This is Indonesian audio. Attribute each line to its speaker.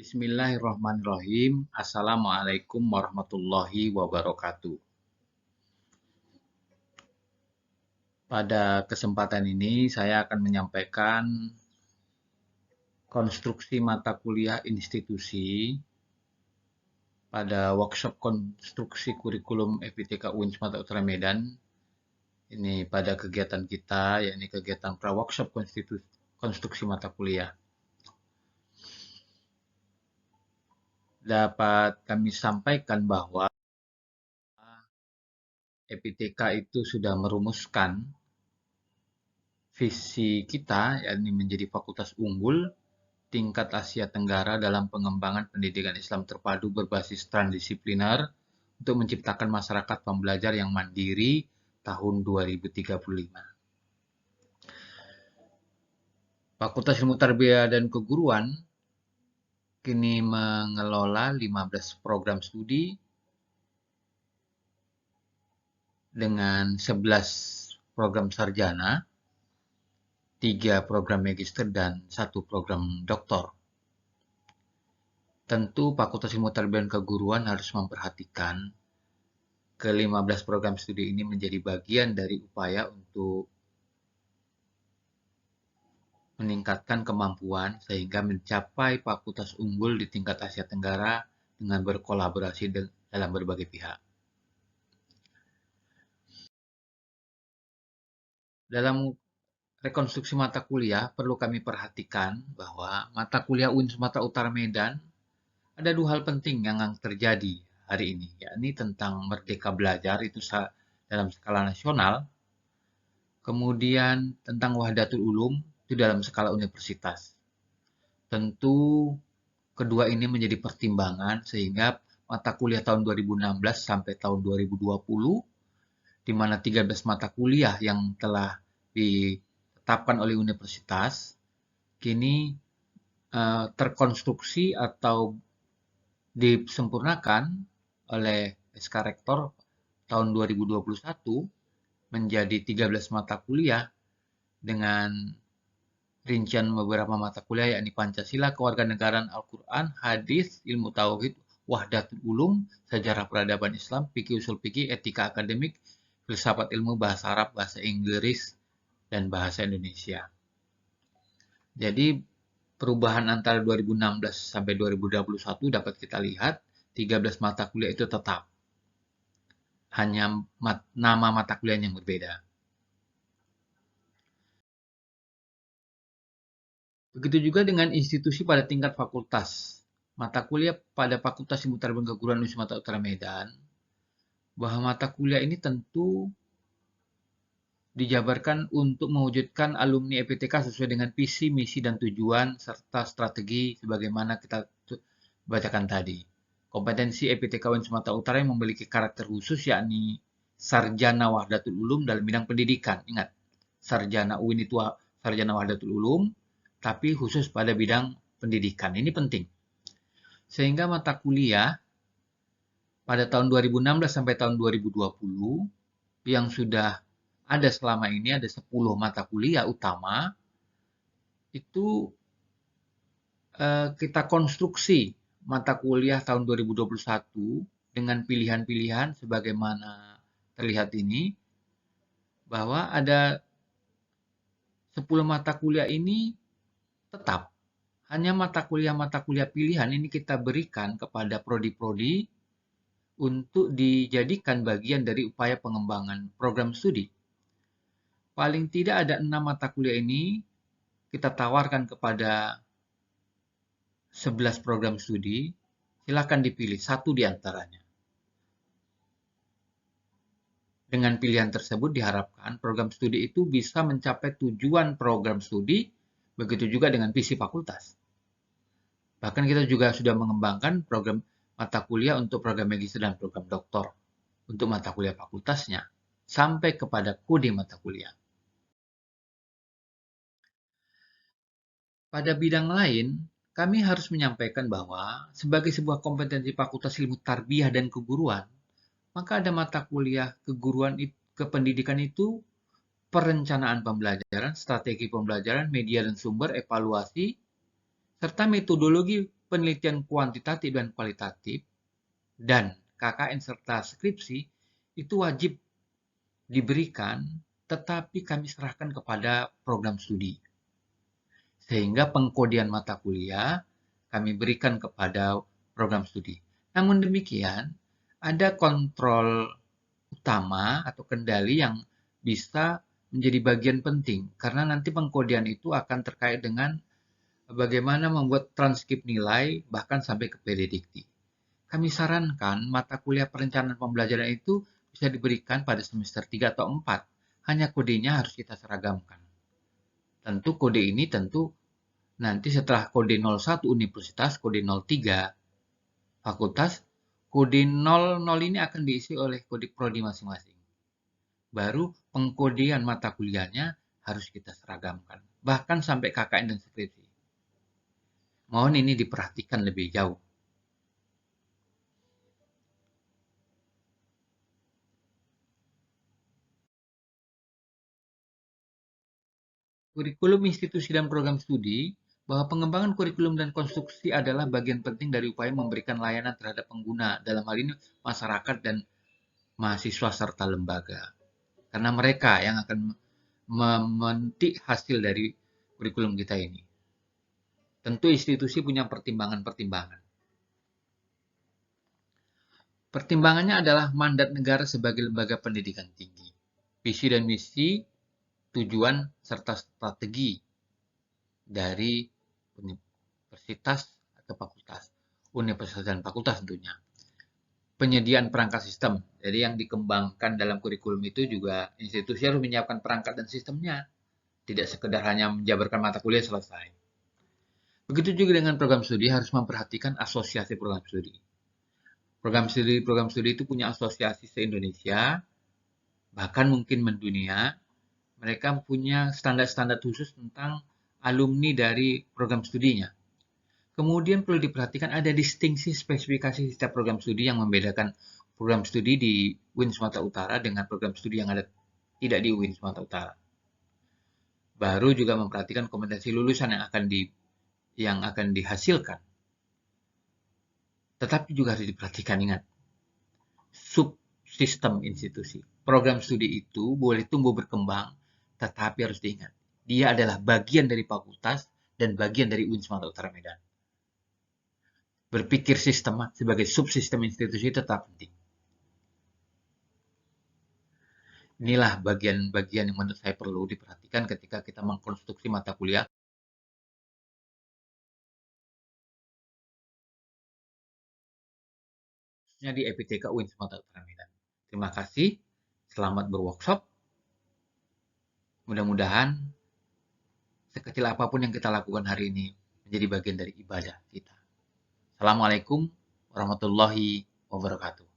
Speaker 1: Bismillahirrahmanirrahim. Assalamualaikum warahmatullahi wabarakatuh. Pada kesempatan ini saya akan menyampaikan konstruksi mata kuliah institusi pada workshop konstruksi kurikulum FITK UIN Sumatera Utara Medan. Ini pada kegiatan kita, yakni kegiatan pra-workshop konstruksi mata kuliah. Dapat kami sampaikan bahwa FITK itu sudah merumuskan visi kita, yakni menjadi fakultas unggul tingkat Asia Tenggara dalam pengembangan pendidikan Islam terpadu berbasis transdisipliner untuk menciptakan masyarakat pembelajar yang mandiri tahun 2035. Fakultas Ilmu Tarbiyah dan Keguruan kini mengelola 15 program studi dengan 11 program sarjana, 3 program magister, dan 1 program doktor. Tentu Fakultas Ilmu Tarbiyah dan Keguruan harus memperhatikan ke-15 program studi ini menjadi bagian dari upaya untuk meningkatkan kemampuan sehingga mencapai fakultas unggul di tingkat Asia Tenggara dengan berkolaborasi dalam berbagai pihak. Dalam rekonstruksi mata kuliah, perlu kami perhatikan bahwa mata kuliah UIN Sumatera Utara Medan ada 2 hal penting yang terjadi hari ini, yakni tentang merdeka belajar itu dalam skala nasional, kemudian tentang wahdatul ulum itu dalam skala universitas. Tentu kedua ini menjadi pertimbangan sehingga mata kuliah tahun 2016 sampai tahun 2020, di mana 13 mata kuliah yang telah ditetapkan oleh universitas, kini terkonstruksi atau disempurnakan oleh SK Rektor tahun 2021 menjadi 13 mata kuliah dengan rincian beberapa mata kuliah yakni Pancasila, Kewarganegaraan, Al-Quran, Hadis, Ilmu Tauhid, Wahdatul Ulum, Sejarah Peradaban Islam, Fikih Usul Fikih, Etika Akademik, Filsafat Ilmu, Bahasa Arab, Bahasa Inggris, dan Bahasa Indonesia. Jadi perubahan antara 2016 sampai 2021 dapat kita lihat 13 mata kuliah itu tetap. Hanya nama mata kuliah yang berbeda. Begitu juga dengan institusi pada tingkat fakultas. Mata kuliah pada Fakultas Ilmu Tarbiyah dan Keguruan UIN Sumatera Utara Medan, bahwa mata kuliah ini tentu dijabarkan untuk mewujudkan alumni FITK sesuai dengan visi, misi, dan tujuan, serta strategi sebagaimana kita bacakan tadi. Kompetensi FITK UIN Sumatera Utara yang memiliki karakter khusus yakni sarjana Wahdatul Ulum dalam bidang pendidikan. Ingat, sarjana UIN itu sarjana Wahdatul Ulum, tapi khusus pada bidang pendidikan. Ini penting. Sehingga mata kuliah pada tahun 2016 sampai tahun 2020 yang sudah ada selama ini, ada 10 mata kuliah utama, itu kita konstruksi mata kuliah tahun 2021 dengan pilihan-pilihan sebagaimana terlihat ini, bahwa ada 10 mata kuliah ini tetap. Hanya mata kuliah pilihan ini kita berikan kepada prodi-prodi untuk dijadikan bagian dari upaya pengembangan program studi. Paling tidak ada 6 mata kuliah ini kita tawarkan kepada 11 program studi, silakan dipilih satu di antaranya. Dengan pilihan tersebut diharapkan program studi itu bisa mencapai tujuan program studi, begitu juga dengan visi fakultas. Bahkan kita juga sudah mengembangkan program mata kuliah untuk program magister dan program doktor untuk mata kuliah fakultasnya, sampai kepada kode mata kuliah. Pada bidang lain, kami harus menyampaikan bahwa sebagai sebuah kompetensi Fakultas Ilmu Tarbiyah dan Keguruan, maka ada mata kuliah keguruan kependidikan itu perencanaan pembelajaran, strategi pembelajaran, media dan sumber, evaluasi, serta metodologi penelitian kuantitatif dan kualitatif, dan KKN serta skripsi itu wajib diberikan, tetapi kami serahkan kepada program studi. Sehingga pengkodian mata kuliah kami berikan kepada program studi. Namun demikian, ada kontrol utama atau kendali yang bisa menjadi bagian penting, karena nanti pengkodian itu akan terkait dengan bagaimana membuat transkrip nilai, bahkan sampai ke predikti. Kami sarankan mata kuliah perencanaan pembelajaran itu bisa diberikan pada semester 3 atau 4. Hanya kodenya harus kita seragamkan. Tentu kode ini nanti setelah kode 01 universitas, kode 03 fakultas, kode 00 ini akan diisi oleh kode prodi masing-masing. Baru pengkodean mata kuliahnya harus kita seragamkan. Bahkan sampai KKN dan skripsi. Mohon ini diperhatikan lebih jauh. Kurikulum institusi dan program studi, bahwa pengembangan kurikulum dan konstruksi adalah bagian penting dari upaya memberikan layanan terhadap pengguna, dalam hal ini masyarakat dan mahasiswa serta lembaga. Karena mereka yang akan memetik hasil dari kurikulum kita ini. Tentu institusi punya pertimbangan-pertimbangan. Pertimbangannya adalah mandat negara sebagai lembaga pendidikan tinggi, visi dan misi, tujuan, serta strategi dari universitas atau fakultas. Universitas dan fakultas tentunya. Penyediaan perangkat sistem. Jadi yang dikembangkan dalam kurikulum itu juga institusi harus menyiapkan perangkat dan sistemnya. Tidak sekedar hanya menjabarkan mata kuliah selesai. Begitu juga dengan program studi harus memperhatikan asosiasi program studi. Program studi itu punya asosiasi se-Indonesia, bahkan mungkin mendunia. Mereka punya standar-standar khusus tentang alumni dari program studinya. Kemudian perlu diperhatikan ada distingsi spesifikasi setiap program studi yang membedakan program studi di UIN Sumatera Utara dengan program studi yang ada tidak di UIN Sumatera Utara. Baru juga memperhatikan kompetensi lulusan yang akan dihasilkan. Tetapi juga harus diperhatikan, ingat, subsistem institusi. Program studi itu boleh tumbuh berkembang, tetapi harus diingat, dia adalah bagian dari fakultas dan bagian dari UIN Sumatera Utara Medan. Berpikir sistemat sebagai subsistem institusi tetap penting. Inilah bagian-bagian yang menurut saya perlu diperhatikan ketika kita mengkonstruksi mata kuliah. Khususnya di EPTK UIN Sumatera Utara Medan. Terima kasih, selamat berworkshop. Mudah-mudahan sekecil apapun yang kita lakukan hari ini menjadi bagian dari ibadah kita. Assalamualaikum warahmatullahi wabarakatuh.